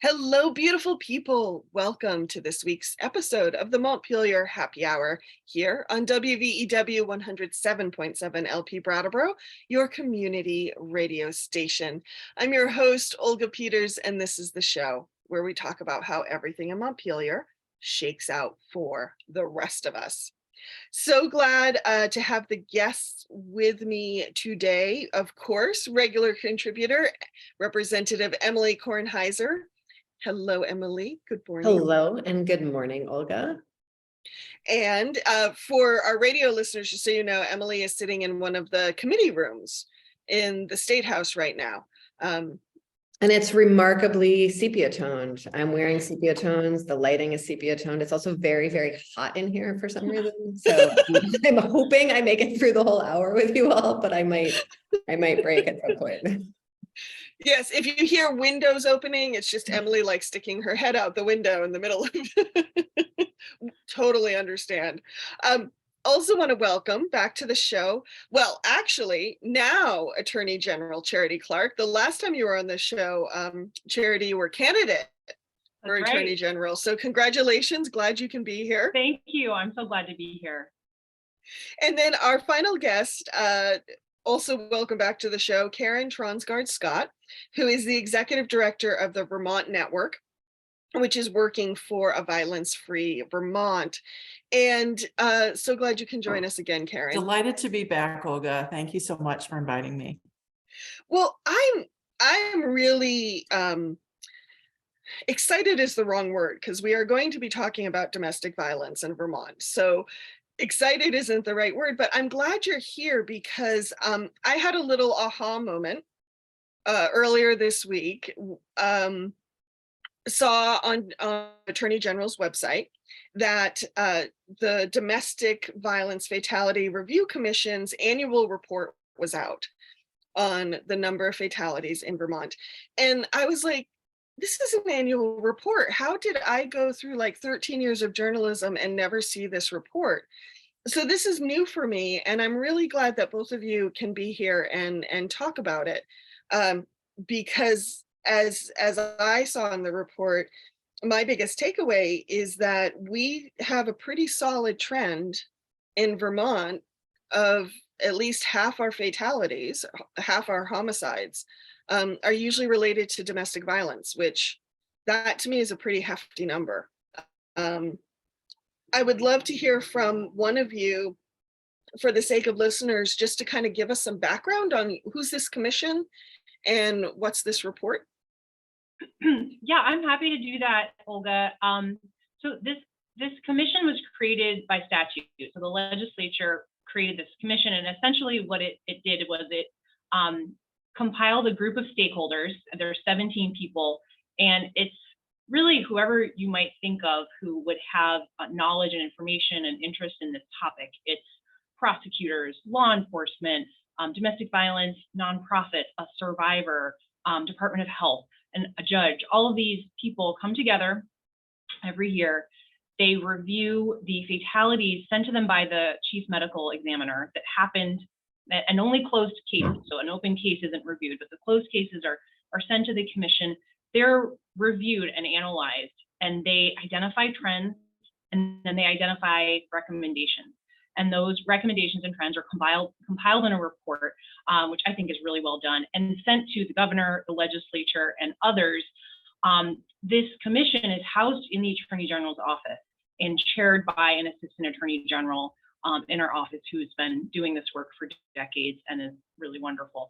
Hello, beautiful people. Welcome to this week's episode of the Montpelier Happy Hour here on WVEW 107.7 LP Brattleboro, your community radio station. I'm your host, Olga Peters, and this is the show where we talk about how everything in Montpelier shakes out for the rest of us. So glad to have the guests with me today. Of course, regular contributor, Representative Emily Kornheiser. Hello, Emily. Good morning. Hello and good morning, Olga. And for our radio listeners, just so you know, Emily is sitting in one of the committee rooms in the State House right now. And it's remarkably sepia toned. I'm wearing sepia tones. The lighting is sepia toned. It's also very, very hot in here for some reason. So I'm hoping I make it through the whole hour with you all, but I might break at some point. Yes, if you hear windows opening, it's just Emily like sticking her head out the window in the middle of totally understand. Also want to welcome back to the show. Well, actually, now Attorney General Charity Clark. The last time you were on the show, Charity, you were candidate for Attorney General. So congratulations. Glad you can be here. Thank you. I'm so glad to be here. And then our final guest, also welcome back to the show, Karen Tronsgard-Scott, who is the executive director of the Vermont Network, which is working for a violence-free Vermont. And so glad you can join us again, Karen. Delighted to be back, Olga. Thank you so much for inviting me. Well, I'm really excited is the wrong word, because we are going to be talking about domestic violence in Vermont. So excited isn't the right word, but I'm glad you're here because I had a little aha moment earlier this week. Saw on Attorney General's website that the Domestic Violence Fatality Review Commission's annual report was out on the number of fatalities in Vermont. And I was like, this is an annual report. How did I go through like 13 years of journalism and never see this report? So this is new for me, and I'm really glad that both of you can be here and talk about it. Because as I saw in the report, my biggest takeaway is that we have a pretty solid trend in Vermont of at least half our fatalities, half our homicides, are usually related to domestic violence, which that to me is a pretty hefty number. I would love to hear from one of you, for the sake of listeners, just to kind of give us some background on who's this commission and what's this report. Yeah, I'm happy to do that, Olga. So this commission was created by statute. So the legislature created this commission, and essentially what it did was it compiled a group of stakeholders. There are 17 people, and it's really whoever you might think of who would have knowledge and information and interest in this topic. It's prosecutors, law enforcement, domestic violence, nonprofit, a survivor, Department of Health, and a judge. All of these people come together every year. They review the fatalities sent to them by the chief medical examiner that happened, and only closed cases. So an open case isn't reviewed, but the closed cases are sent to the commission. They're reviewed and analyzed, and they identify trends, and then they identify recommendations. And those recommendations and trends are compiled in a report, which I think is really well done, and sent to the governor, the legislature, and others. This commission is housed in the Attorney General's office and chaired by an assistant attorney general in our office who's been doing this work for decades and is really wonderful.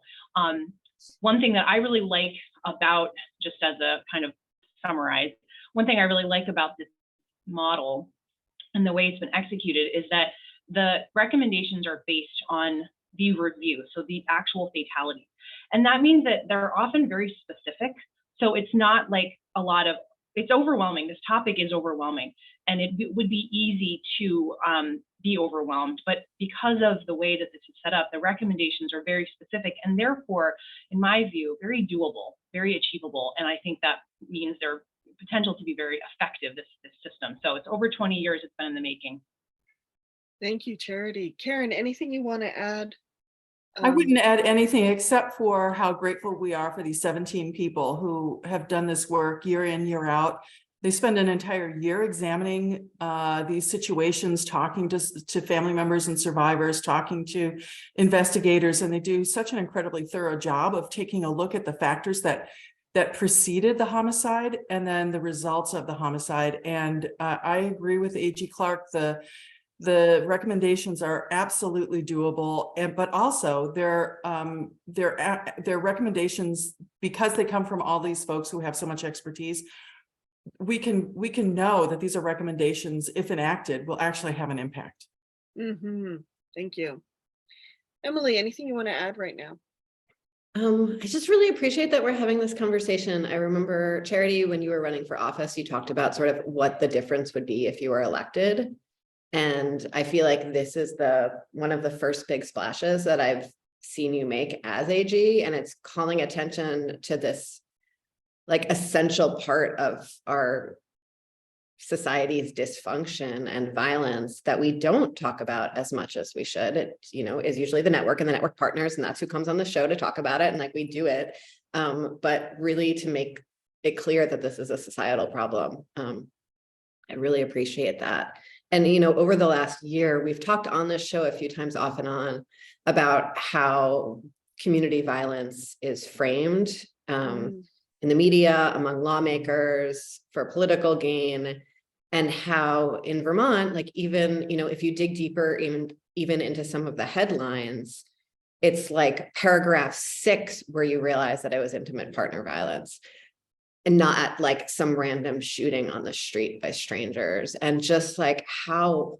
One thing that I really like about, just as a kind of summarize, one thing I really like about this model and the way it's been executed is that the recommendations are based on the review, so the actual fatalities. And that means that they're often very specific. So it's not like it's overwhelming. This topic is overwhelming, and it would be easy to be overwhelmed. But because of the way that this is set up, the recommendations are very specific and therefore, in my view, very doable, very achievable. And I think that means their potential to be very effective, this system. So it's over 20 years it's been in the making. Thank you, Charity. Karen, anything you want to add? I wouldn't add anything except for how grateful we are for these 17 people who have done this work year in, year out. They spend an entire year examining these situations, talking to family members and survivors, talking to investigators, and they do such an incredibly thorough job of taking a look at the factors that preceded the homicide and then the results of the homicide. And I agree with AG Clark. The recommendations are absolutely doable, but also they're recommendations, because they come from all these folks who have so much expertise. We can know that these are recommendations, if enacted, will actually have an impact. Thank you. Emily, anything you want to add right now? I just really appreciate that we're having this conversation. I remember, Charity, when you were running for office, you talked about sort of what the difference would be if you were elected. And I feel like this is one of the first big splashes that I've seen you make as AG, and it's calling attention to this like essential part of our society's dysfunction and violence that we don't talk about as much as we should. It, is usually the network and the network partners, and that's who comes on the show to talk about it. And like, we do it, but really to make it clear that this is a societal problem. I really appreciate that. And, over the last year, we've talked on this show a few times off and on about how community violence is framed in the media, among lawmakers, for political gain, and how in Vermont, like even, if you dig deeper, even into some of the headlines, it's like paragraph 6 where you realize that it was intimate partner violence, and not like some random shooting on the street by strangers. And just like how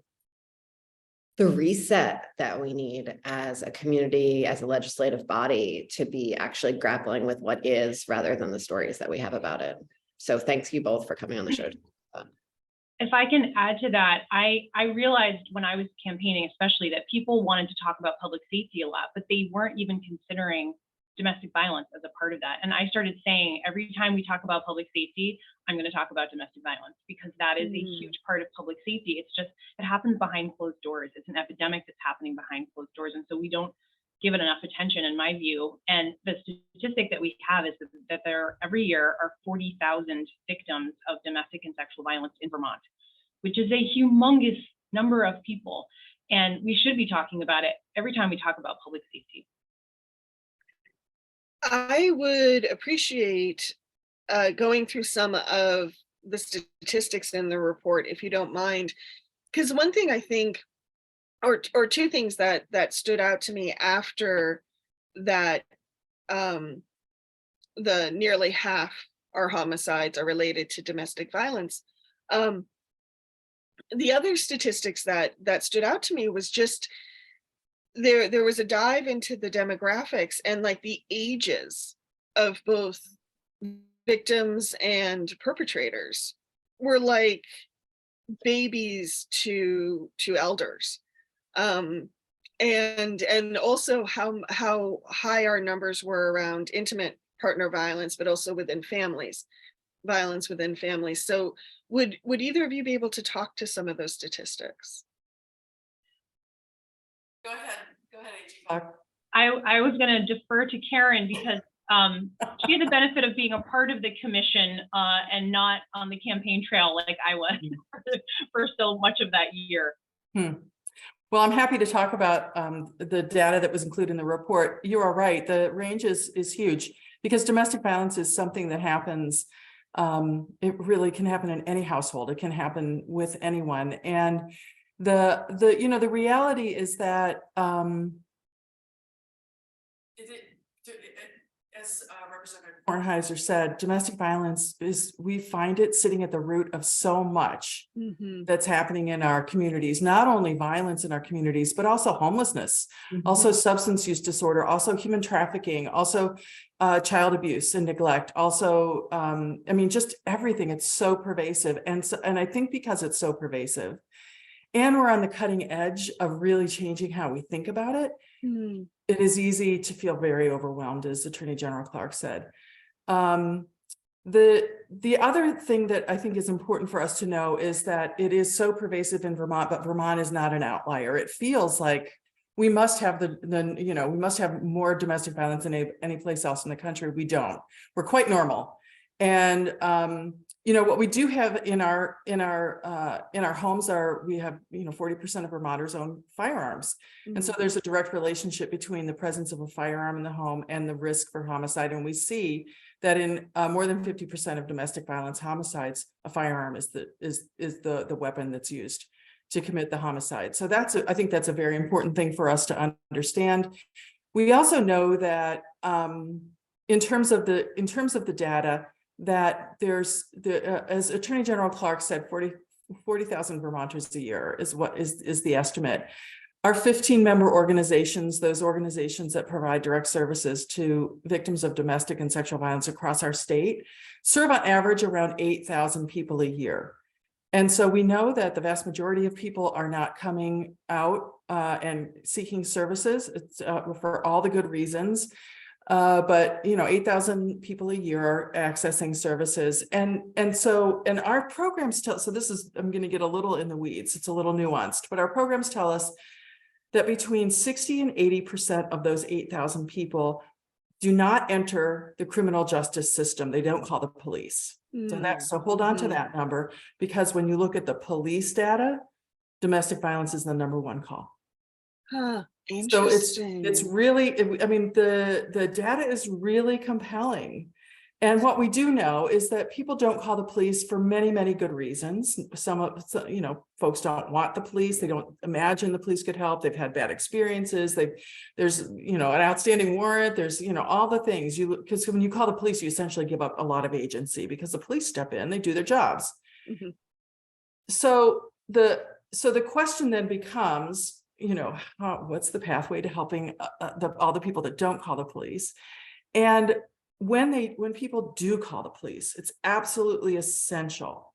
the reset that we need as a community, as a legislative body, to be actually grappling with what is, rather than the stories that we have about it. So thanks you both for coming on the show. If I can add to that, I realized when I was campaigning, especially, that people wanted to talk about public safety a lot, but they weren't even considering domestic violence as a part of that. And I started saying, every time we talk about public safety, I'm going to talk about domestic violence, because that is a huge part of public safety. It's just, it happens behind closed doors. It's an epidemic that's happening behind closed doors. And so we don't give it enough attention, in my view. And the statistic that we have is that there every year are 40,000 victims of domestic and sexual violence in Vermont, which is a humongous number of people. And we should be talking about it every time we talk about public safety. I would appreciate going through some of the statistics in the report, if you don't mind, because one thing I think, or two things that stood out to me after that, the nearly half our homicides are related to domestic violence. The other statistics that stood out to me was just there was a dive into the demographics and like the ages of both victims and perpetrators were like babies to elders, and also how high our numbers were around intimate partner violence, but also within families, violence within families. So would either of you be able to talk to some of those statistics? Go ahead, AG Clark. I was going to defer to Karen, because she had the benefit of being a part of the commission and not on the campaign trail like I was for so much of that year. Well, I'm happy to talk about the data that was included in the report. You are right. The range is huge, because domestic violence is something that happens. It really can happen in any household. It can happen with anyone. And the reality is that as Representative Kornheiser said, domestic violence we find it sitting at the root of so much that's happening in our communities. Not only violence in our communities, but also homelessness, also substance use disorder, also human trafficking, also child abuse and neglect, also I mean, just everything. It's so pervasive. And I think because it's so pervasive, and we're on the cutting edge of really changing how we think about it, it is easy to feel very overwhelmed, as Attorney General Clark said. The other thing that I think is important for us to know is that it is so pervasive in Vermont, but Vermont is not an outlier. It feels like we must have we must have more domestic violence than any place else in the country. We don't. We're quite normal. And what we do have in our homes we have 40% of Vermonters own firearms. And so there's a direct relationship between the presence of a firearm in the home and the risk for homicide. And we see that in more than 50% of domestic violence homicides, a firearm is the weapon that's used to commit the homicide. So I think that's a very important thing for us to understand. We also know that in terms of the data, that there's as Attorney General Clark said, 40,000 Vermonters a year is the estimate. Our 15-member organizations, those organizations that provide direct services to victims of domestic and sexual violence across our state, serve on average around 8,000 people a year. And so we know that the vast majority of people are not coming out and seeking services. It's for all the good reasons. But 8,000 people a year are accessing services. And our programs I'm going to get a little in the weeds. It's a little nuanced, but our programs tell us that between 60 and 80% of those 8,000 people do not enter the criminal justice system. They don't call the police. So hold on to that number, because when you look at the police data, domestic violence is the number one call. So it's really, the data is really compelling. And what we do know is that people don't call the police for many, many good reasons. Folks don't want the police. They don't imagine the police could help. They've had bad experiences. There's an outstanding warrant. There's, all the things because when you call the police, you essentially give up a lot of agency because the police step in, they do their jobs. So the question then becomes, what's the pathway to helping all the people that don't call the police? And when people do call the police, it's absolutely essential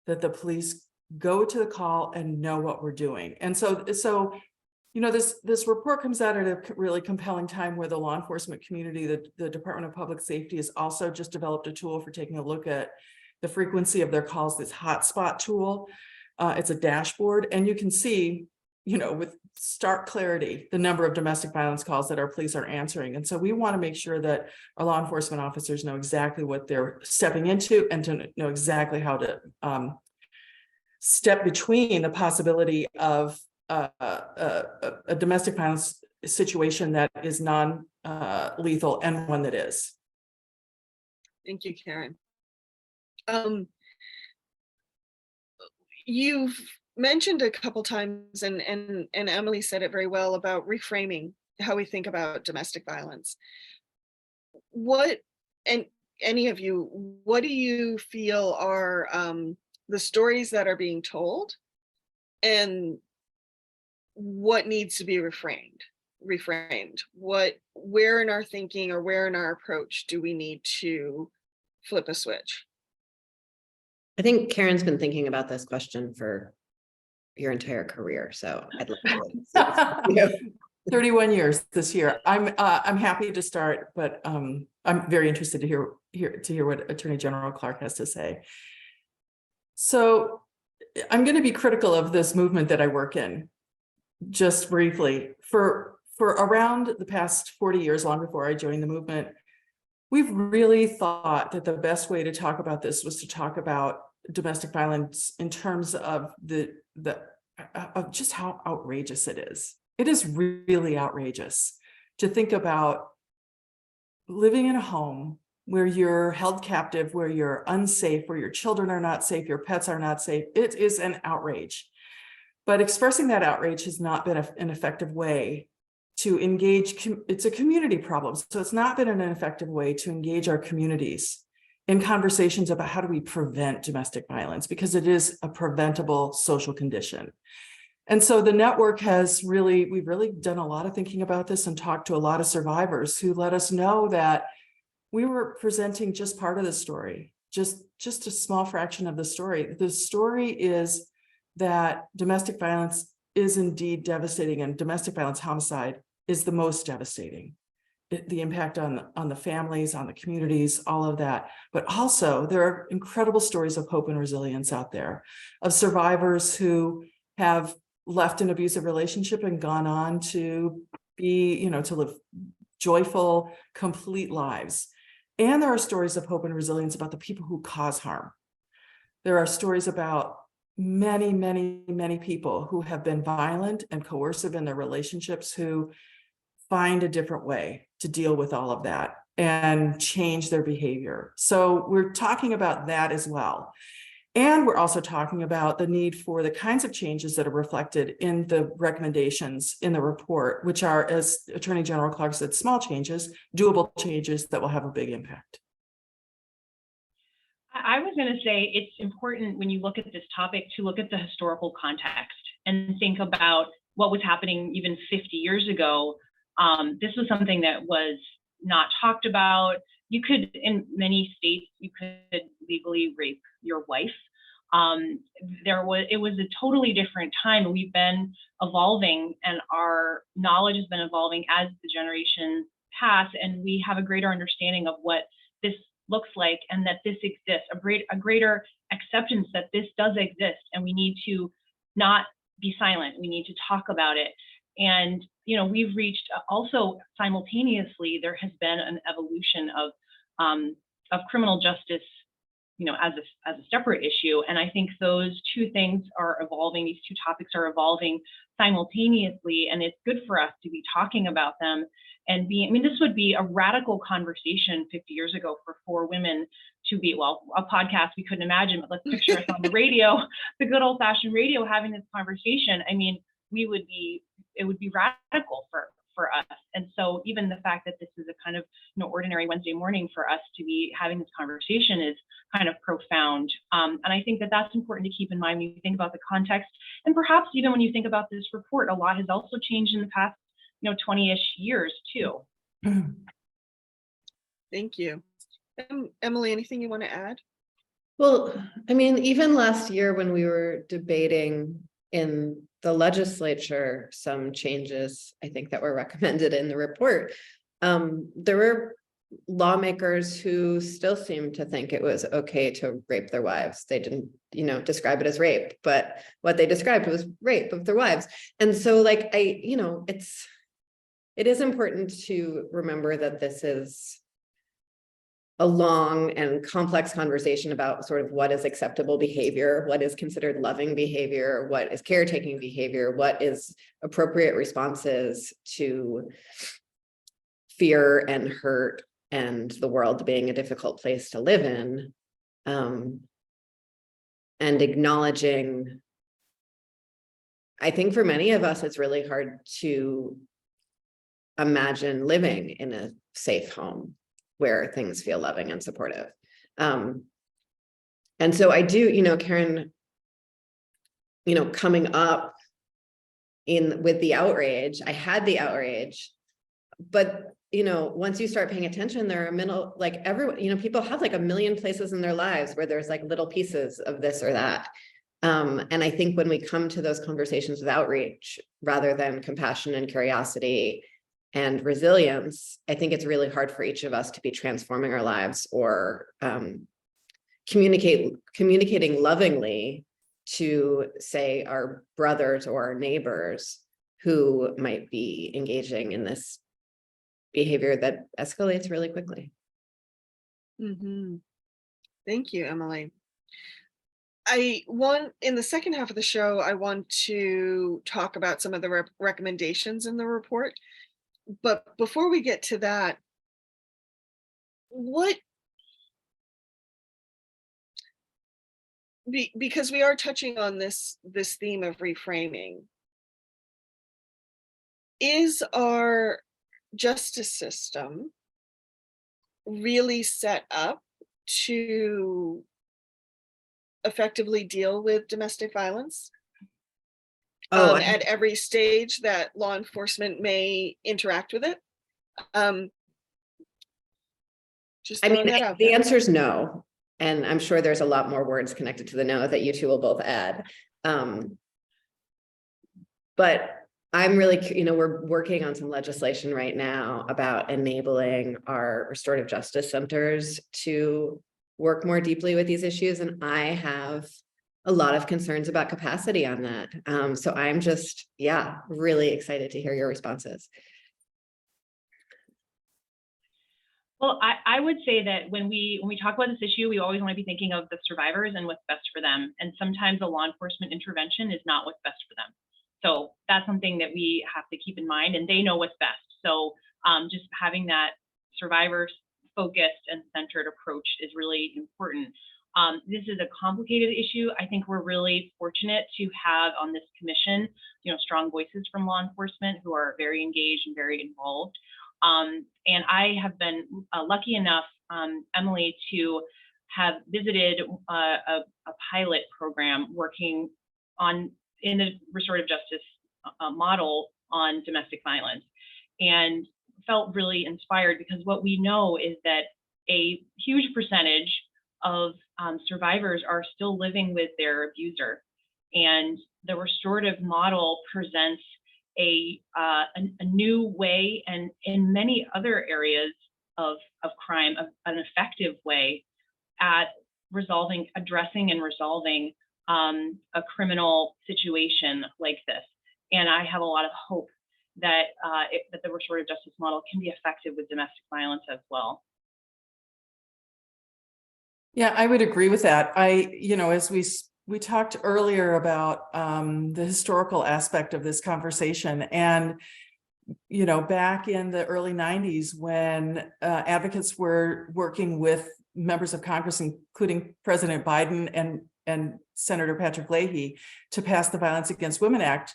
that the police go to the call and know what we're doing. And so this report comes out at a really compelling time where the law enforcement community, the Department of Public Safety, has also just developed a tool for taking a look at the frequency of their calls, this hotspot tool. It's a dashboard, and you can see, with stark clarity, the number of domestic violence calls that our police are answering. And so we want to make sure that our law enforcement officers know exactly what they're stepping into and to know exactly how to step between the possibility of a domestic violence situation that is non-lethal and one that is. Thank you, Karen. You've mentioned a couple times, and Emily said it very well, about reframing how we think about domestic violence. Any of you, what do you feel are the stories that are being told, and what needs to be reframed? Where in our thinking or where in our approach do we need to flip a switch? I think Karen's been thinking about this question for your entire career, so I'd love to. 31 years this year. I'm happy to start, but I'm very interested to hear what Attorney General Clark has to say. So I'm going to be critical of this movement that I work in. Just briefly, for around the past 40 years, long before I joined the movement, we've really thought that the best way to talk about this was to talk about domestic violence in terms of of just how outrageous it is. It is really outrageous to think about living in a home where you're held captive, where you're unsafe, where your children are not safe, your pets are not safe. It is an outrage. But expressing that outrage has not been an effective way to engage. It's a community problem. So it's not been an effective way to engage our communities in conversations about how do we prevent domestic violence, because it is a preventable social condition. And so the network we've really done a lot of thinking about this and talked to a lot of survivors who let us know that we were presenting just part of the story, just a small fraction of the story. The story is that domestic violence is indeed devastating, and domestic violence homicide is the most devastating. The impact on the families, on the communities, all of that. But also there are incredible stories of hope and resilience out there, of survivors who have left an abusive relationship and gone on to be, to live joyful, complete lives. And there are stories of hope and resilience about the people who cause harm. There are stories about many, many, many people who have been violent and coercive in their relationships who find a different way to deal with all of that and change their behavior. So we're talking about that as well. And we're also talking about the need for the kinds of changes that are reflected in the recommendations in the report, which are, as Attorney General Clark said, small changes, doable changes that will have a big impact. I was going to say it's important when you look at this topic to look at the historical context and think about what was happening even 50 years ago. This was something that was not talked about. You could, in many states, you could legally rape your wife. It was a totally different time. We've been evolving, and our knowledge has been evolving as the generations pass, and we have a greater understanding of what this looks like and that this exists, a greater acceptance that this does exist, and we need to not be silent. We need to talk about it. And we've reached also simultaneously, there has been an evolution of criminal justice, as a separate issue. And I think those two things are evolving. These two topics are evolving simultaneously, and it's good for us to be talking about them and this would be a radical conversation 50 years ago for four women to be, a podcast we couldn't imagine, but let's picture us on the radio, the good old fashioned radio, having this conversation. It would be radical for us. And so even the fact that this is a kind of ordinary Wednesday morning for us to be having this conversation is kind of profound. And I think that that's important to keep in mind when you think about the context. And perhaps even when you think about this report, a lot has also changed in the past 20-ish years too. Thank you. Emily, anything you want to add? Well, even last year when we were debating in the legislature some changes, I think, that were recommended in the report, there were lawmakers who still seemed to think it was okay to rape their wives. They didn't, describe it as rape, but what they described was rape of their wives. And so it is important to remember that this is a long and complex conversation about sort of what is acceptable behavior, what is considered loving behavior, what is caretaking behavior, what is appropriate responses to fear and hurt and the world being a difficult place to live in, and acknowledging, I think for many of us, it's really hard to imagine living in a safe home where things feel loving and supportive. And so I do, Karen, coming up with the outrage, I had the outrage, but, once you start paying attention, there are everyone, people have a million places in their lives where there's little pieces of this or that. And I think when we come to those conversations with outreach, rather than compassion and curiosity and resilience, I think it's really hard for each of us to be transforming our lives or communicating lovingly to, say, our brothers or our neighbors who might be engaging in this behavior that escalates really quickly. Mm-hmm. Thank you, Emily. In the second half of the show, I want to talk about some of the recommendations in the report. But before we get to that, because we are touching on this theme of reframing, is our justice system really set up to effectively deal with domestic violence? At every stage that law enforcement may interact with it? The answer is no. And I'm sure there's a lot more words connected to the no that you two will both add. But I'm really, we're working on some legislation right now about enabling our restorative justice centers to work more deeply with these issues. And I have a lot of concerns about capacity on that. So I'm just, yeah, really excited to hear your responses. Well, I would say that when we talk about this issue, we always want to be thinking of the survivors and what's best for them. And sometimes a law enforcement intervention is not what's best for them. So that's something that we have to keep in mind, and they know what's best. So just having that survivor focused and centered approach is really important. This is a complicated issue. I think we're really fortunate to have on this commission, strong voices from law enforcement who are very engaged and very involved. And I have been lucky enough, Emily, to have visited a pilot program working in the restorative justice model on domestic violence, and felt really inspired, because what we know is that a huge percentage of survivors are still living with their abuser, and the restorative model presents a new way, and in many other areas of crime, an effective way at addressing and resolving a criminal situation like this. And I have a lot of hope that that the restorative justice model can be effective with domestic violence as well. Yeah, I would agree with that. As we talked earlier about the historical aspect of this conversation, and back in the early 90s, when advocates were working with members of Congress, including President Biden and Senator Patrick Leahy, to pass the Violence Against Women Act,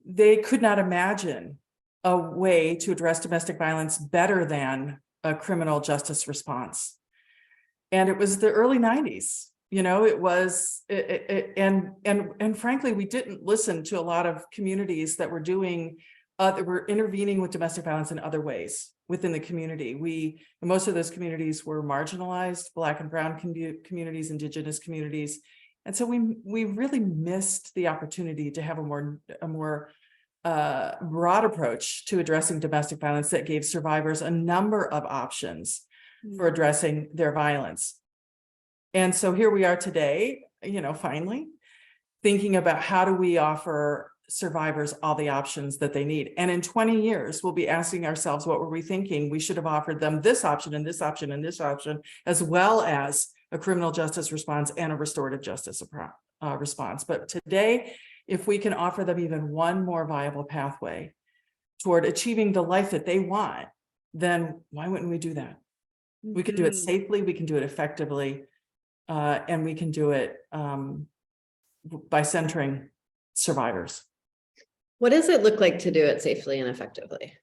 they could not imagine a way to address domestic violence better than a criminal justice response. And it was the early 90s. It was, and frankly, we didn't listen to a lot of communities that were that were intervening with domestic violence in other ways within the community. Most of those communities were marginalized, Black and Brown communities, Indigenous communities. And so we really missed the opportunity to have a more broad approach to addressing domestic violence that gave survivors a number of options for addressing their violence. And so here we are today, finally thinking about how do we offer survivors all the options that they need. And in 20 years, we'll be asking ourselves, what were we thinking? We should have offered them this option and this option and this option, as well as a criminal justice response and a restorative justice response. But today, if we can offer them even one more viable pathway toward achieving the life that they want, then why wouldn't we do that? We can do it safely, we can do it effectively, and we can do it by centering survivors. What does it look like to do it safely and effectively?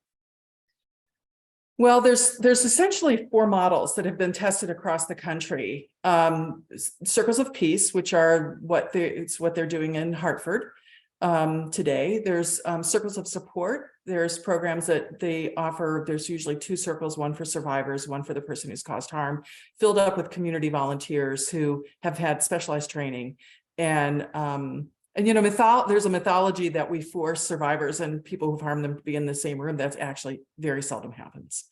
Well, there's essentially 4 models that have been tested across the country. Circles of Peace, which are what they're doing in Hartford today. There's Circles of Support. There's programs that they offer. There's usually 2 circles, one for survivors, one for the person who's caused harm, filled up with community volunteers who have had specialized training. And there's a mythology that we force survivors and people who've harmed them to be in the same room. That's actually very seldom happens.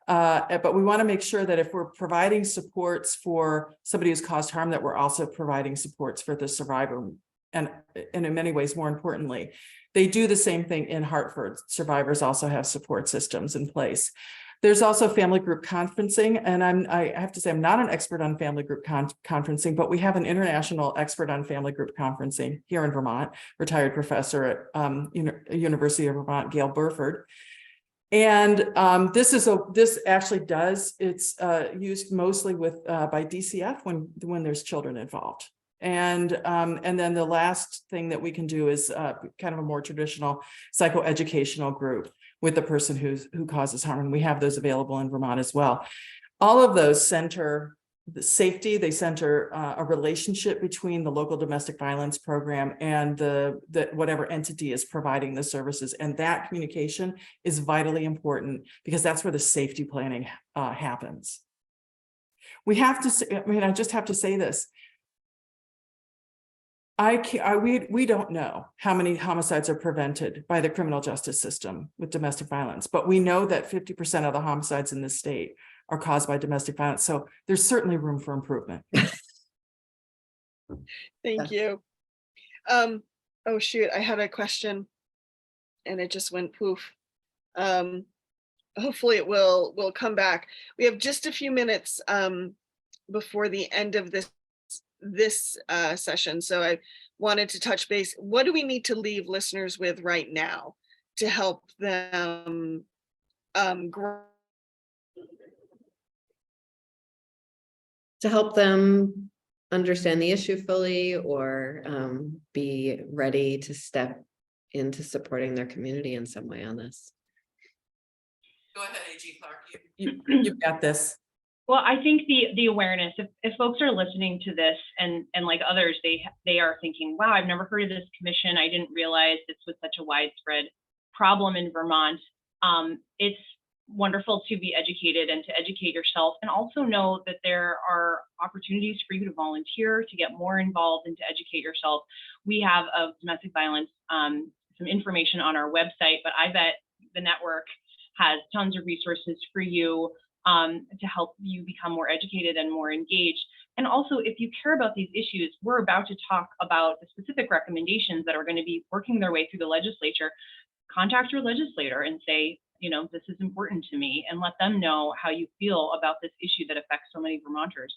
But we want to make sure that if we're providing supports for somebody who's caused harm, that we're also providing supports for the survivor. And in many ways, more importantly, they do the same thing in Hartford. Survivors also have support systems in place. There's also family group conferencing, and I have to say I'm not an expert on family group conferencing, but we have an international expert on family group conferencing here in Vermont, retired professor at University of Vermont, Gail Burford. And it's used mostly by DCF when there's children involved. And then the last thing that we can do is kind of a more traditional psychoeducational group with the person who causes harm. And we have those available in Vermont as well. All of those center the safety, they center a relationship between the local domestic violence program and the whatever entity is providing the services. And that communication is vitally important because that's where the safety planning happens. We have to say, I just have to say this. We don't know how many homicides are prevented by the criminal justice system with domestic violence, but we know that 50% of the homicides in this state are caused by domestic violence. So there's certainly room for improvement. Thank you. Oh shoot, I had a question and it just went poof. Hopefully it will come back. We have just a few minutes before the end of this session. So I wanted to touch base. What do we need to leave listeners with right now to help them grow? To help them understand the issue fully, or be ready to step into supporting their community in some way on this. Go ahead, AG Clark. You've got this. Well, I think the awareness, if folks are listening to this and like others, they are thinking, wow, I've never heard of this commission. I didn't realize this was such a widespread problem in Vermont. It's wonderful to be educated and to educate yourself, and also know that there are opportunities for you to volunteer, to get more involved and to educate yourself. We have of domestic violence, some information on our website, but I bet the network has tons of resources for you to help you become more educated and more engaged. And also, if you care about these issues, we're about to talk about the specific recommendations that are going to be working their way through the legislature. Contact your legislator and say, you know, this is important to me, and let them know how you feel about this issue that affects so many Vermonters.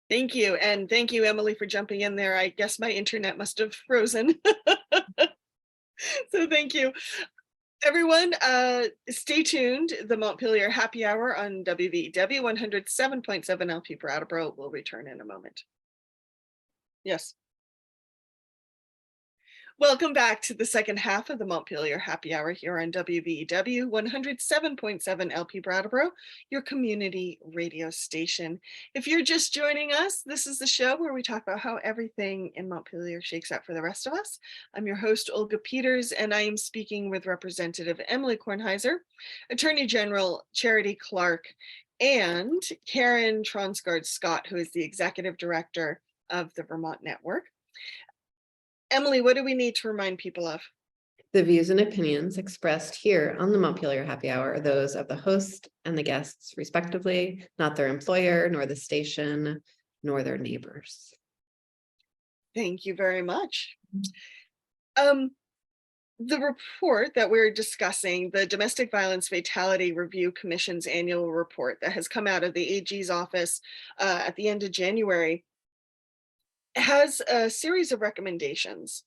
Thank you. And thank you, Emily, for jumping in there. I guess my internet must have frozen. So thank you. Everyone, stay tuned. The Montpelier Happy Hour on WVEW 107.7 LP Brattleboro will return in a moment. Yes. Welcome back to the second half of the Montpelier Happy Hour here on WVEW 107.7 LP Brattleboro, your community radio station. If you're just joining us, this is the show where we talk about how everything in Montpelier shakes out for the rest of us. I'm your host, Olga Peters, and I am speaking with Representative Emily Kornheiser, Attorney General Charity Clark, and Karen Tronsgard-Scott, who is the Executive Director of the Vermont Network. Emily, what do we need to remind people of? The views and opinions expressed here on the Montpelier Happy Hour are those of the host and the guests respectively, not their employer, nor the station, nor their neighbors. Thank you very much. The report that we're discussing, the Domestic Violence Fatality Review Commission's annual report that has come out of the AG's office at the end of January, has a series of recommendations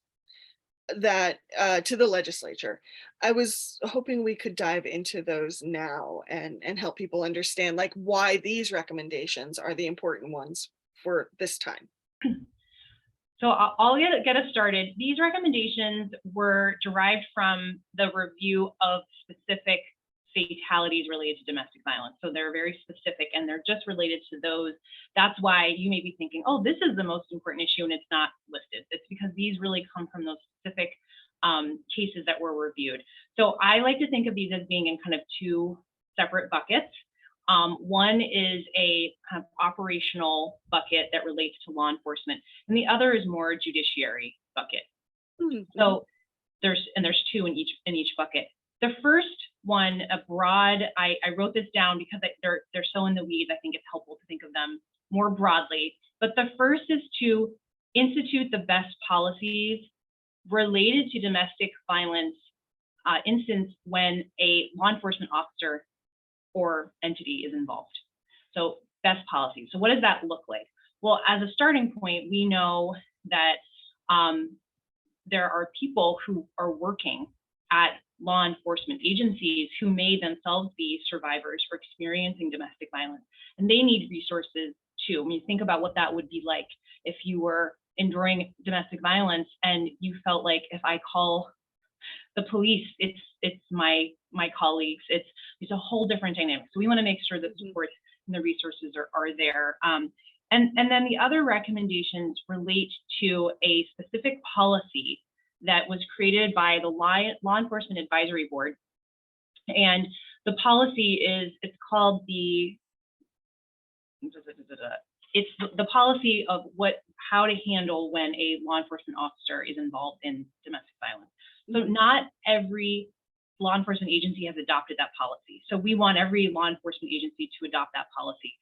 that to the legislature. I was hoping we could dive into those now and help people understand like why these recommendations are the important ones for this time. So I'll get us started. These recommendations were derived from the review of specific fatalities related to domestic violence. So they're very specific and they're just related to those. That's why you may be thinking, oh, this is the most important issue and it's not listed. It's because these really come from those specific cases that were reviewed. So I like to think of these as being in kind of two separate buckets. One is a kind of operational bucket that relates to law enforcement, and the other is more judiciary bucket. Mm-hmm. So there's two in each bucket. The first one, a broad, I wrote this down because they're so in the weeds. I think it's helpful to think of them more broadly. But the first is to institute the best policies related to domestic violence instance when a law enforcement officer or entity is involved. So best policies. So what does that look like? Well, as a starting point, we know that there are people who are working at law enforcement agencies who may themselves be survivors or experiencing domestic violence, and they need resources too. I mean, think about what that would be like if you were enduring domestic violence and you felt like, if I call the police, it's my colleagues. It's a whole different dynamic. So we want to make sure that support and the resources are there. And then the other recommendations relate to a specific policy that was created by the Law Enforcement Advisory Board. And the policy it's called it's the policy of how to handle when a law enforcement officer is involved in domestic violence. So not every law enforcement agency has adopted that policy. So we want every law enforcement agency to adopt that policy.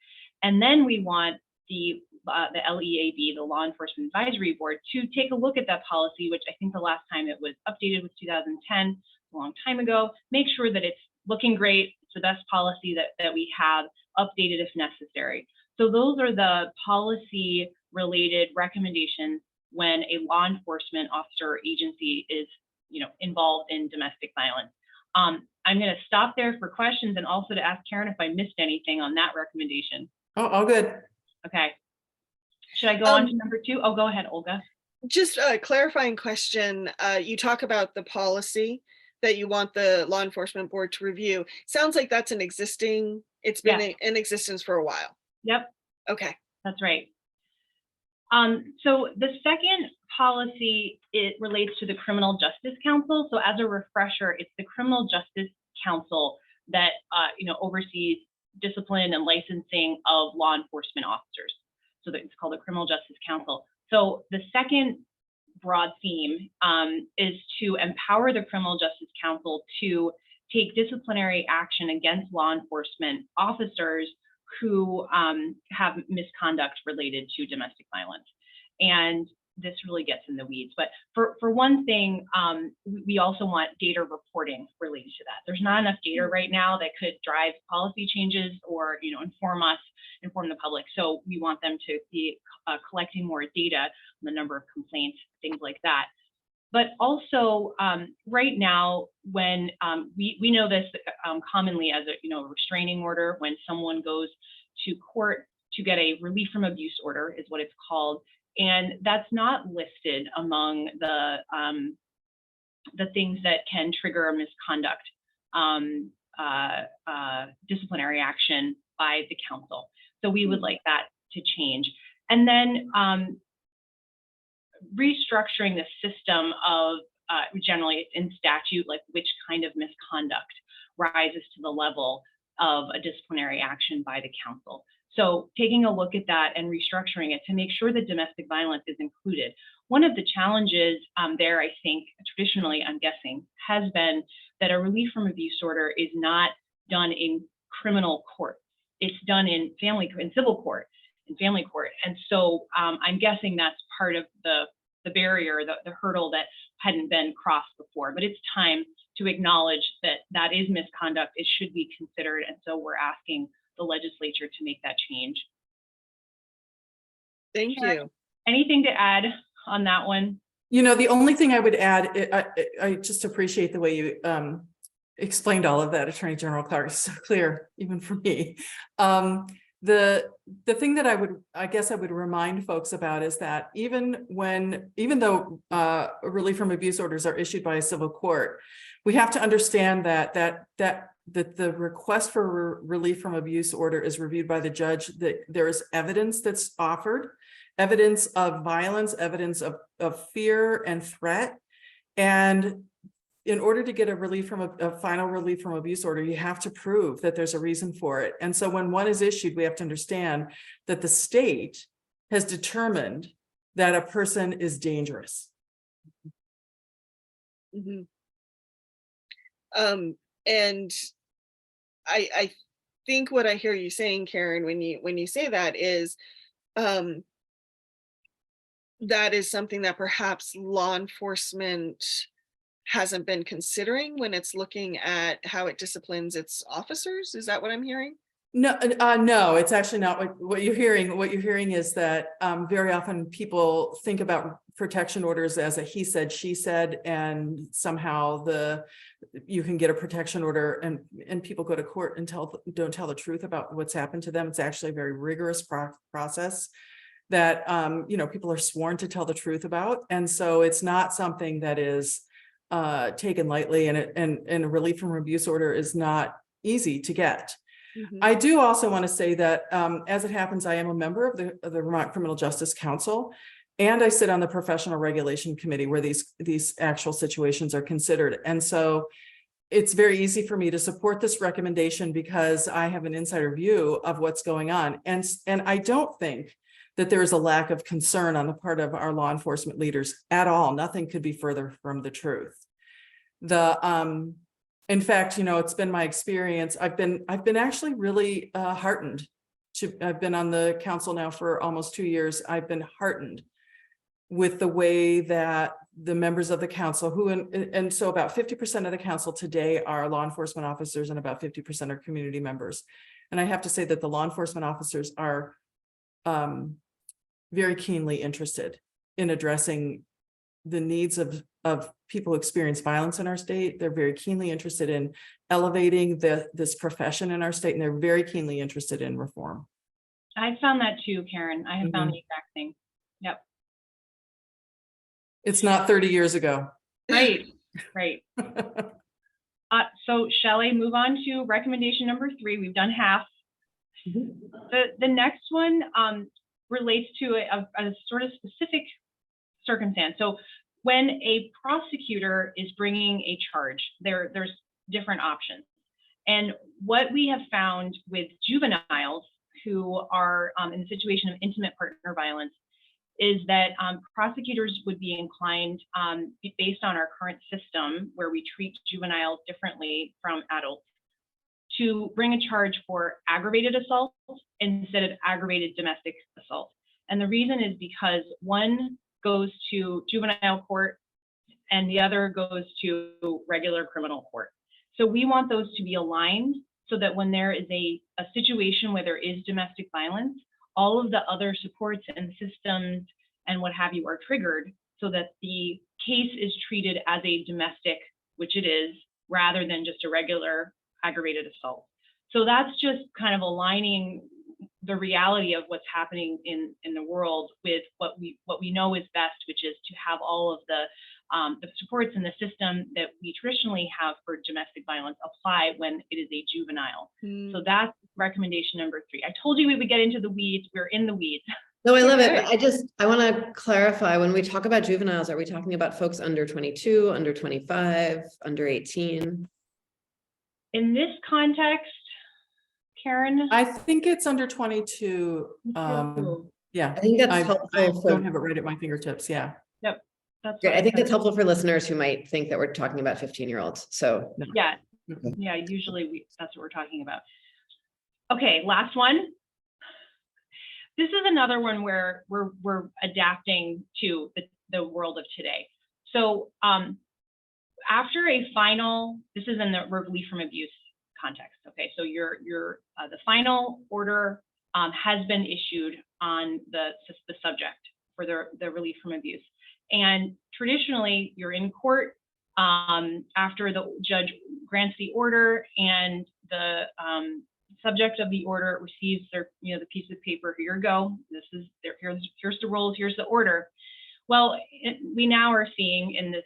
And then we want the LEAB, the Law Enforcement Advisory Board, to take a look at that policy, which I think the last time it was updated was 2010, a long time ago. Make sure that it's looking great. It's the best policy that we have, updated if necessary. So those are the policy related recommendations when a law enforcement officer or agency is, involved in domestic violence. I'm going to stop there for questions and also to ask Karen if I missed anything on that recommendation. Oh, all good. Okay. Should I go on to number 2? Oh, go ahead, Olga. Just a clarifying question. You talk about the policy that you want the law enforcement board to review. Sounds like that's it's been in existence for a while. Yep. Okay. That's right. So the second policy, it relates to the Criminal Justice Council. So as a refresher, it's the Criminal Justice Council that oversees discipline and licensing of law enforcement officers. So that it's called the Criminal Justice Council. So the second broad theme is to empower the Criminal Justice Council to take disciplinary action against law enforcement officers who have misconduct related to domestic violence. And this really gets in the weeds. But for one thing, we also want data reporting related to that. There's not enough data right now that could drive policy changes or inform the public. So we want them to be collecting more data on the number of complaints, things like that. But also right now, when we know this commonly as a restraining order, when someone goes to court to get a relief from abuse order is what it's called. And that's not listed among the things that can trigger a misconduct disciplinary action by the council. So we would like that to change. And then restructuring the system of generally in statute, like which kind of misconduct rises to the level of a disciplinary action by the council. So taking a look at that and restructuring it to make sure that domestic violence is included. One of the challenges there, I think, traditionally, I'm guessing, has been that a relief from abuse order is not done in criminal court. It's done in civil court, in family court. And so I'm guessing that's part of the barrier, the hurdle that hadn't been crossed before. But it's time to acknowledge that that is misconduct. It should be considered. And so we're asking the legislature to make that change. Thank you. Anything to add on that one? The only thing I would add, I just appreciate the way you explained all of that, Attorney General Clark. It's so clear, even for me. The thing that I guess I would remind folks about is that even though relief from abuse orders are issued by a civil court, we have to understand that the request for relief from abuse order is reviewed by the judge, that there is evidence that's offered, evidence of violence, evidence of fear and threat. And in order to get a final relief from abuse order, you have to prove that there's a reason for it. And so when one is issued, we have to understand that the state has determined that a person is dangerous. Mm-hmm. And I think what I hear you saying, Karen, when you say that is something that perhaps law enforcement hasn't been considering when it's looking at how it disciplines its officers. Is that what I'm hearing? No, no, it's actually not what you're hearing. What you're hearing is that very often people think about protection orders as a he said, she said, and somehow you can get a protection order and people go to court and don't tell the truth about what's happened to them. It's actually a very rigorous process that people are sworn to tell the truth about, and so it's not something that is taken lightly, and a relief from abuse order is not easy to get. Mm-hmm. I do also want to say that as it happens, I am a member of the Vermont Criminal Justice Council, and I sit on the Professional Regulation Committee where these actual situations are considered. And so it's very easy for me to support this recommendation because I have an insider view of what's going on. And I don't think that there is a lack of concern on the part of our law enforcement leaders at all. Nothing could be further from the truth. In fact, it's been my experience. I've been actually really heartened I've been on the council now for almost 2 years. I've been heartened with the way that the members of the council and so about 50% of the council today are law enforcement officers and about 50% are community members. And I have to say that the law enforcement officers are very keenly interested in addressing the needs of people who experience violence in our state. They're very keenly interested in elevating this profession in our state, and they're very keenly interested in reform. I found that too, Karen. I have found the exact thing. Yep. It's not 30 years ago. Right, right. So shall I move on to recommendation number 3? We've done half. The next one relates to a sort of specific circumstance. So when a prosecutor is bringing a charge, there's different options. And what we have found with juveniles who are in the situation of intimate partner violence is that prosecutors would be inclined, based on our current system where we treat juveniles differently from adults, to bring a charge for aggravated assault instead of aggravated domestic assault. And the reason is because one goes to juvenile court and the other goes to regular criminal court. So we want those to be aligned so that when there is a situation where there is domestic violence, all of the other supports and systems and what have you are triggered so that the case is treated as a domestic, which it is, rather than just a regular aggravated assault. So that's just kind of aligning the reality of what's happening in the world with what we know is best, which is to have all of the supports in the system that we traditionally have for domestic violence apply when it is a juvenile. So that's recommendation number 3. I told you we would get into the weeds. We're in the weeds. No, I love it. But I want to clarify, when we talk about juveniles, are we talking about folks under 22, under 25, under 18? In this context, Karen? I think it's under 22. Yeah. I think that's I helpful. don't have it right at my fingertips. Yeah. Yep. That's Yeah, what I think said. that's helpful for listeners who might think that we're talking about 15-year-olds. So Yeah. Okay. Yeah, usually that's what we're talking about. Okay, last one. This is another one where we're adapting to the world of today. So after a final, this is in the relief from abuse context. Okay, so the final order has been issued on the subject for the relief from abuse. And traditionally, you're in court after the judge grants the order and the subject of the order receives their, the piece of paper. Here you go. Here's the rules. Here's the order. Well, we now are seeing in this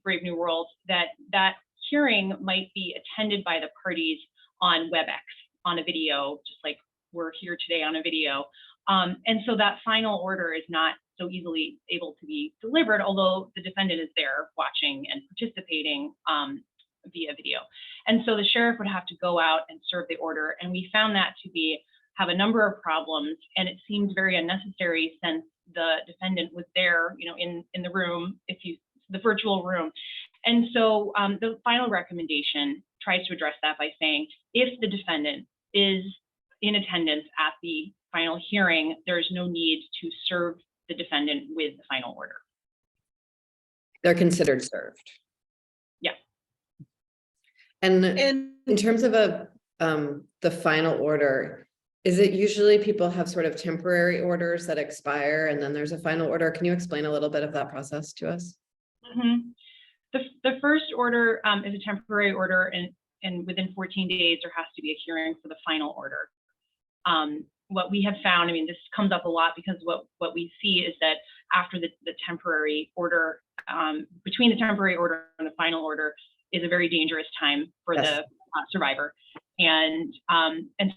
brave new world that hearing might be attended by the parties on WebEx, on a video, just like we're here today on a video. And so that final order is not so easily able to be delivered, although the defendant is there watching and participating via video. And so the sheriff would have to go out and serve the order. And we found that to have a number of problems, and it seemed very unnecessary since the defendant was there, in the room, the virtual room. And so the final recommendation tries to address that by saying, if the defendant is in attendance at the final hearing, there's no need to serve the defendant with the final order. they're considered served. Yeah. And And in terms of the final order, is it usually people have sort of temporary orders that expire and then there's a final order? Can you explain a little bit of that process to us? Mm-hmm. The first order is a temporary order, and within 14 days, there has to be a hearing for the final order. What we have found, this comes up a lot because what we see is that after the temporary order, between the temporary order and the final order is a very dangerous time for Yes. the survivor. And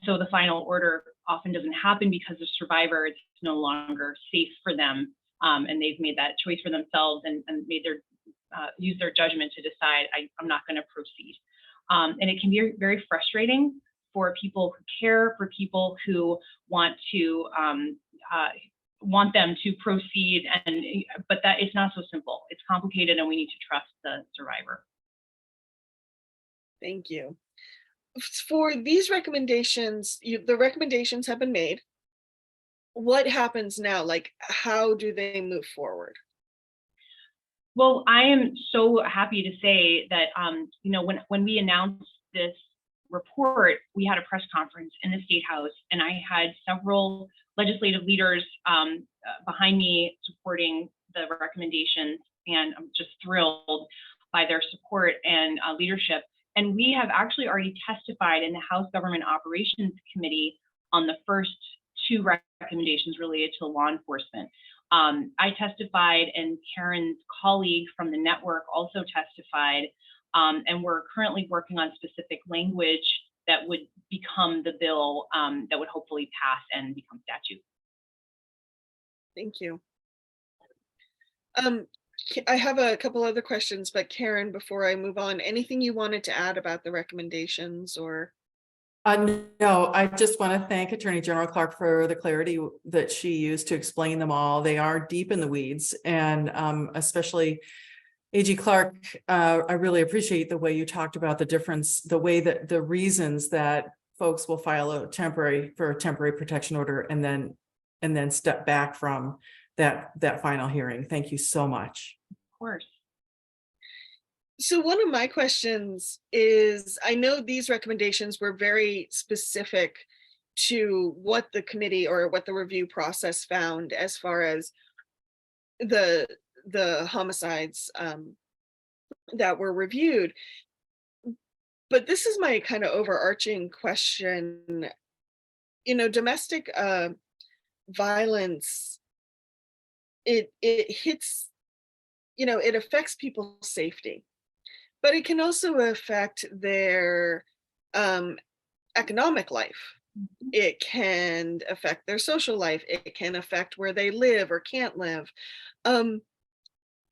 so the final order often doesn't happen because the survivor is no longer safe for them. And they've made that choice for themselves and made use their judgment to decide, I'm not going to proceed. And it can be very frustrating for people who care, for people who want them to proceed, but that it's not so simple. It's complicated, and we need to trust the survivor. thank you. for these recommendations, the recommendations have been made. What happens now? Like, how do they move forward? Well, I am so happy to say that, when we announced this report, we had a press conference in the State House, and I had several legislative leaders behind me supporting the recommendations, and I'm just thrilled by their support and leadership. And we have actually already testified in the House Government Operations Committee on the first two recommendations related to law enforcement. I testified, and Karen's colleague from the network also testified, and we're currently working on specific language that would become the bill that would hopefully pass and become statute. Thank you. I have a couple other questions, but Karen, before I move on, anything you wanted to add about the recommendations or? No, I just want to thank Attorney General Clark for the clarity that she used to explain them all. They are deep in the weeds, and especially AG Clark, I really appreciate the way you talked about the difference, the way that the reasons that folks will file a temporary protection order and then step back from that final hearing. Thank you so much. Of course. So one of my questions is, I know these recommendations were very specific to what the committee or what the review process found as far as the homicides that were reviewed. But this is my kind of overarching question. Domestic violence, it hits, it affects people's safety. But it can also affect their economic life. It can affect their social life. It can affect where they live or can't live.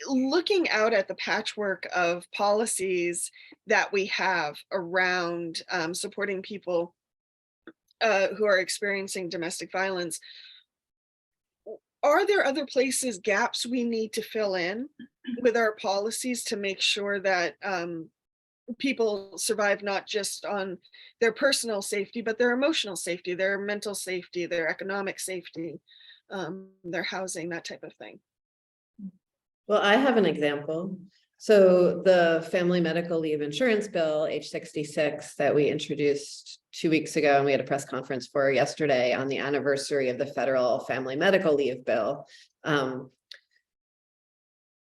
Looking out at the patchwork of policies that we have around supporting people who are experiencing domestic violence, are there other places, gaps we need to fill in with our policies to make sure that people survive not just on their personal safety, but their emotional safety, their mental safety, their economic safety, their housing, that type of thing? Well, I have an example. So the Family Medical Leave Insurance Bill, H66, that we introduced 2 weeks ago, and we had a press conference for yesterday on the anniversary of the federal Family Medical Leave Bill,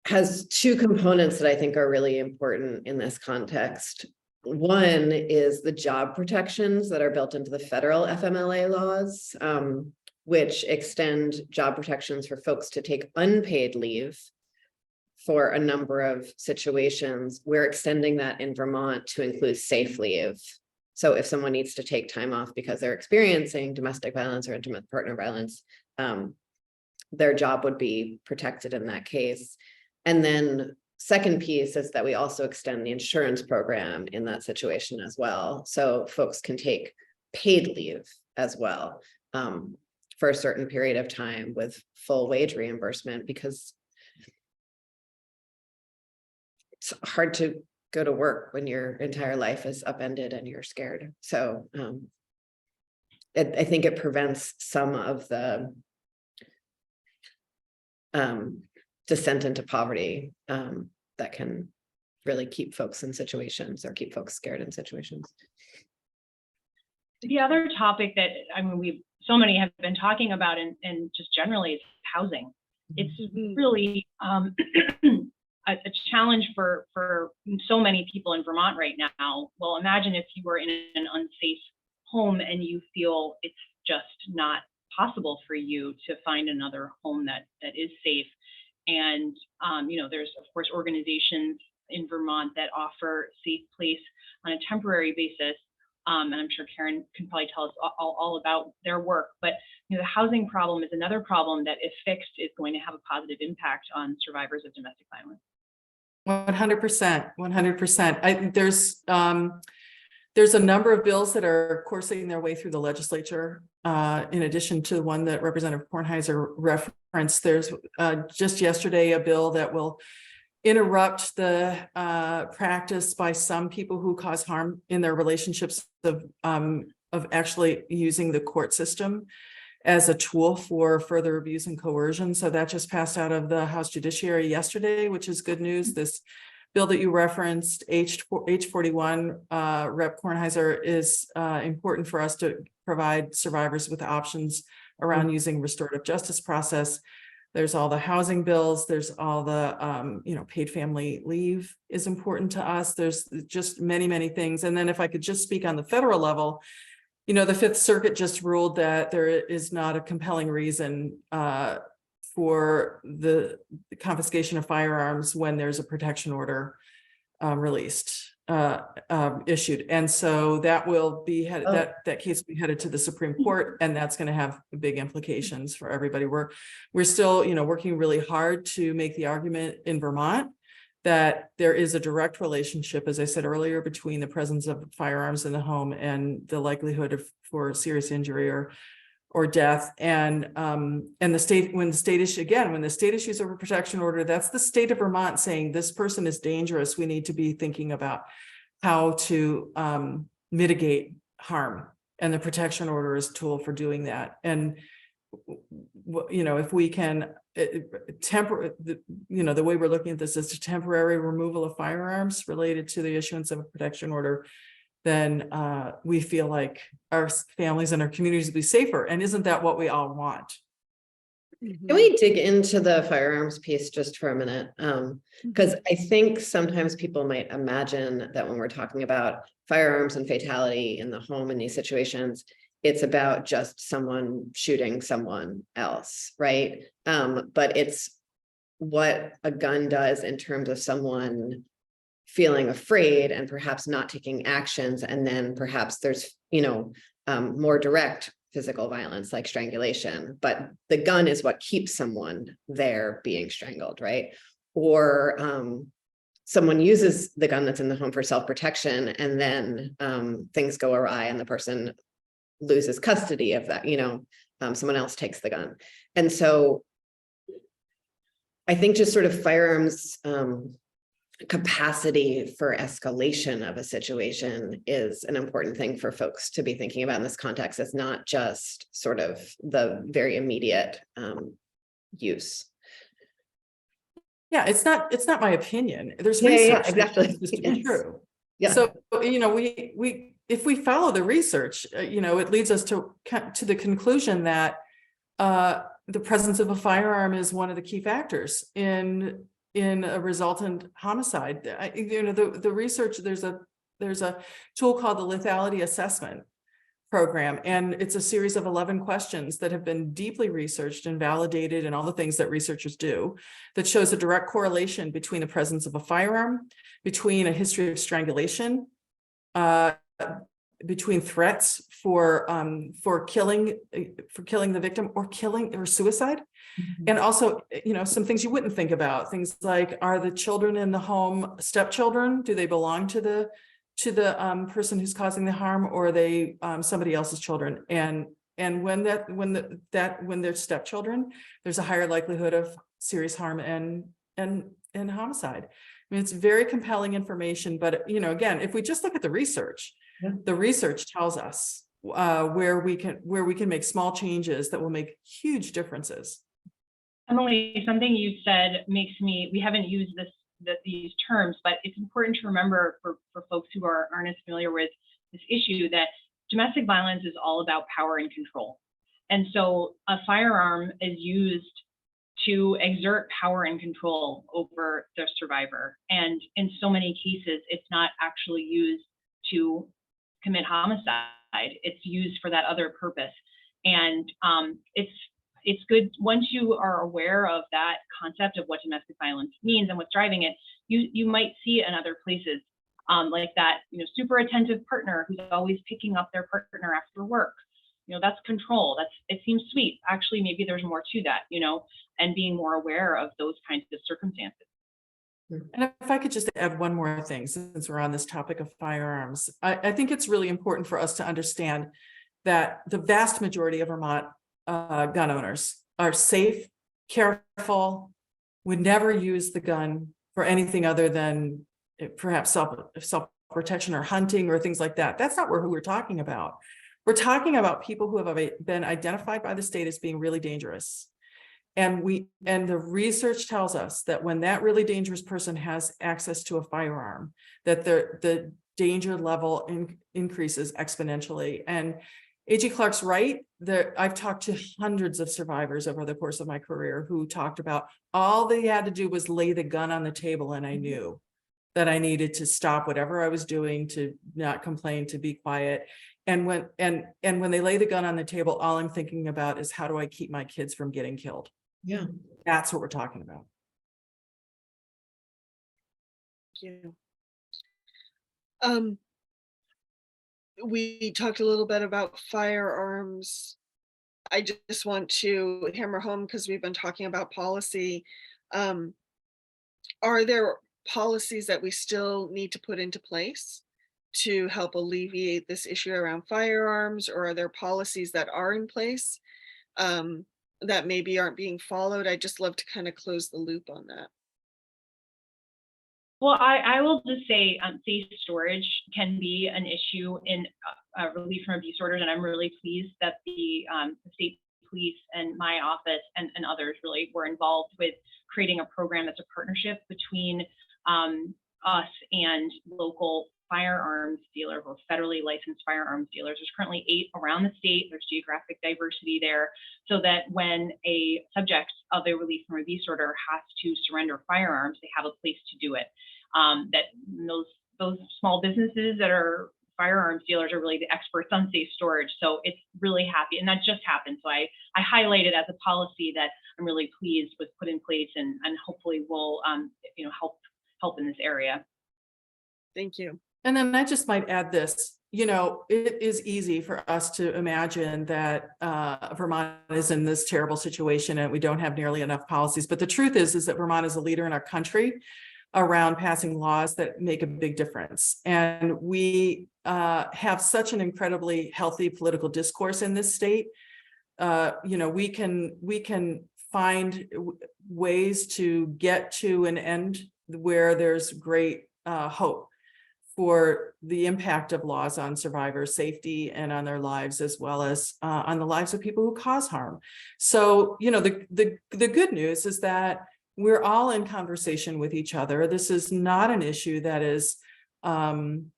has two components that I think are really important in this context. One is the job protections that are built into the federal FMLA laws, which extend job protections for folks to take unpaid leave for a number of situations. We're extending that in Vermont to include safe leave. So if someone needs to take time off because they're experiencing domestic violence or intimate partner violence, their job would be protected in that case. And then second piece is that we also extend the insurance program in that situation as well. So folks can take paid leave as well for a certain period of time with full wage reimbursement, because it's hard to go to work when your entire life is upended and you're scared. So I think it prevents some of the descent into poverty that can really keep folks in situations or keep folks scared in situations. The other topic that so many have been talking about, and just generally, is housing. It's really a challenge for so many people in Vermont right now. Well, imagine if you were in an unsafe home and you feel it's just not possible for you to find another home that is safe. And there's of course organizations in Vermont that offer safe place on a temporary basis. And I'm sure Karen can probably tell us all about their work. But the housing problem is another problem that, if fixed, is going to have a positive impact on survivors of domestic violence. 100%, 100%. There's a number of bills that are coursing their way through the legislature. In addition to the one that Representative Kornheiser referenced, there's just yesterday a bill that will interrupt the practice by some people who cause harm in their relationships of actually using the court system as a tool for further abuse and coercion. So that just passed out of the House Judiciary yesterday, which is good news. This bill that you referenced, H41, Rep. Kornheiser, is important for us to provide survivors with options around using restorative justice process. There's all the housing bills. There's all the, paid family leave is important to us. There's just many, many things. And then if I could just speak on the federal level, the Fifth Circuit just ruled that there is not a compelling reason for the confiscation of firearms when there's a protection order issued. And so that will be headed, that case will be headed to the Supreme Court, and that's going to have big implications for everybody. We're still, working really hard to make the argument in Vermont that there is a direct relationship, as I said earlier, between the presence of firearms in the home and the likelihood for serious injury or death. And the state, when the state issues a protection order, that's the state of Vermont saying this person is dangerous. We need to be thinking about how to mitigate harm, and the protection order is a tool for doing that. And if we can the way we're looking at this is a temporary removal of firearms related to the issuance of a protection order, then we feel like our families and our communities will be safer. And isn't that what we all want? Can we dig into the firearms piece just for a minute? Because I think sometimes people might imagine that when we're talking about firearms and fatality in the home in these situations, it's about just someone shooting someone else, right? But it's what a gun does in terms of someone feeling afraid and perhaps not taking actions. And then perhaps there's, more direct physical violence like strangulation, but the gun is what keeps someone there being strangled, right? Or someone uses the gun that's in the home for self-protection, and then things go awry and the person loses custody of that, someone else takes the gun. And so I think just sort of firearms capacity for escalation of a situation is an important thing for folks to be thinking about in this context. It's not just sort of the very immediate use. Yeah, it's not my opinion. There's research exactly. This to be true. Yeah. So, we if we follow the research, it leads us to the conclusion that the presence of a firearm is one of the key factors in a resultant homicide. The research, there's a tool called the lethality assessment program, and it's a series of 11 questions that have been deeply researched and validated, and all the things that researchers do, that shows a direct correlation between the presence of a firearm, between a history of strangulation, between threats for killing the victim or suicide. And also, some things you wouldn't think about, things like, are the children in the home stepchildren? Do they belong to the person who's causing the harm, or are they somebody else's children? And when they're stepchildren, there's a higher likelihood of serious harm and homicide. I mean, it's very compelling information, but again, if we just look at the research, the research tells us where we can make small changes that will make huge differences. Emily, something you said we haven't used these terms, but it's important to remember for folks who aren't as familiar with this issue, that domestic violence is all about power and control. And so a firearm is used to exert power and control over the survivor. And in so many cases, it's not actually used to commit homicide. It's used for that other purpose. And it's good, once you are aware of that concept of what domestic violence means and what's driving it, you might see it in other places, like that, super attentive partner who's always picking up their partner after work. That's control. It seems sweet. Actually, maybe there's more to that, and being more aware of those kinds of circumstances. And if I could just add one more thing, since we're on this topic of firearms, I think it's really important for us to understand that the vast majority of Vermont gun owners are safe, careful, would never use the gun for anything other than perhaps self-protection or hunting or things like that. That's not who we're talking about. We're talking about people who have been identified by the state as being really dangerous. And the research tells us that when that really dangerous person has access to a firearm, that the danger level increases exponentially. And A.G. Clark's right. I've talked to hundreds of survivors over the course of my career who talked about all they had to do was lay the gun on the table, and I knew that I needed to stop whatever I was doing, to not complain, to be quiet. And when they lay the gun on the table, all I'm thinking about is, how do I keep my kids from getting killed? Yeah. That's what we're talking about. Thank you. We talked a little bit about firearms. I just want to hammer home, because we've been talking about policy. Are there policies that we still need to put into place to help alleviate this issue around firearms, or are there policies that are in place that maybe aren't being followed? I'd just love to kind of close the loop on that. Well, I will just say safe storage can be an issue in relief from abuse orders, and I'm really pleased that the state police and my office and others really were involved with creating a program that's a partnership between us and local firearms dealers, or federally licensed firearms dealers. There's currently 8 around the state. There's geographic diversity there, so that when a subject of a relief from abuse order has to surrender firearms, they have a place to do it. That those small businesses that are firearms dealers are really the experts on safe storage. So it's really happy, and that just happened. So I highlight it as a policy that I'm really pleased was put in place, and hopefully will help in this area. Thank you. And then I just might add this, it is easy for us to imagine that Vermont is in this terrible situation and we don't have nearly enough policies. But the truth is that Vermont is a leader in our country around passing laws that make a big difference. And we have such an incredibly healthy political discourse in this state. We can find ways to get to an end where there's great hope for the impact of laws on survivors' safety and on their lives, as well as on the lives of people who cause harm. So, the good news is that we're all in conversation with each other. This is not an issue that is unknown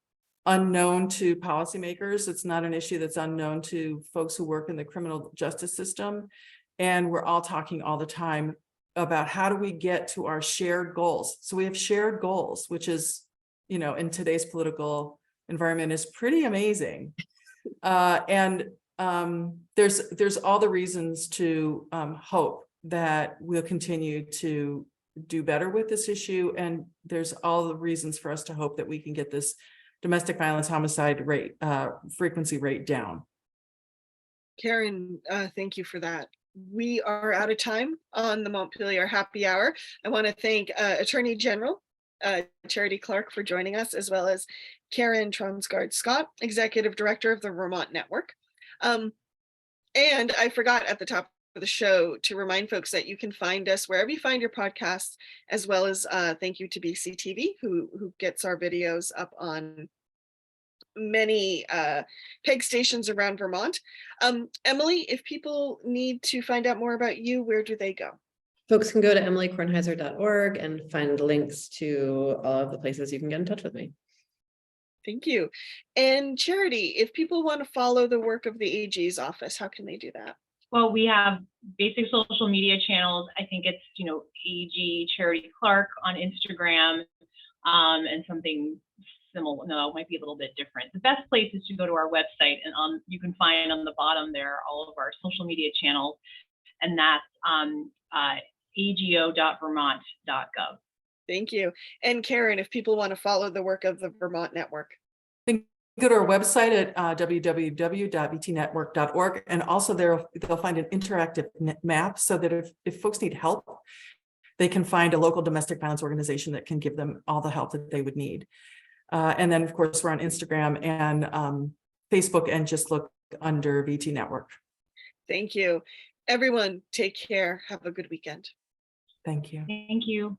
to policymakers. It's not an issue that's unknown to folks who work in the criminal justice system. And we're all talking all the time about how do we get to our shared goals. So we have shared goals, which is, in today's political environment, is pretty amazing. And there's all the reasons to hope that we'll continue to do better with this issue. And there's all the reasons for us to hope that we can get this domestic violence homicide rate, frequency rate down. Karen, thank you for that. We are out of time on the Montpelier Happy Hour. I want to thank Attorney General Charity Clark for joining us, as well as Karen Tronsgard-Scott, Executive Director of the Vermont Network. And I forgot at the top of the show to remind folks that you can find us wherever you find your podcasts, as well as thank you to BCTV, who gets our videos up on many PEG stations around Vermont. Emily, if people need to find out more about you, where do they go? Folks can go to emilykornheiser.org and find links to all of the places you can get in touch with me. Thank you. And Charity, if people want to follow the work of the AG's office, how can they do that? Well, we have basic social media channels. I think it's, AG Charity Clark on Instagram, and something similar. No, it might be a little bit different. The best place is to go to our website, and you can find on the bottom there all of our social media channels, and that's ago.vermont.gov. Thank you. And Karen, if people want to follow the work of the Vermont Network, go to our website at www.vtnetwork.org, and also they'll find an interactive map, so that if folks need help, they can find a local domestic violence organization that can give them all the help that they would need. And then, of course, we're on Instagram and Facebook, and just look under VT Network. Thank you. Everyone, take care. Have a good weekend. Thank you. Thank you.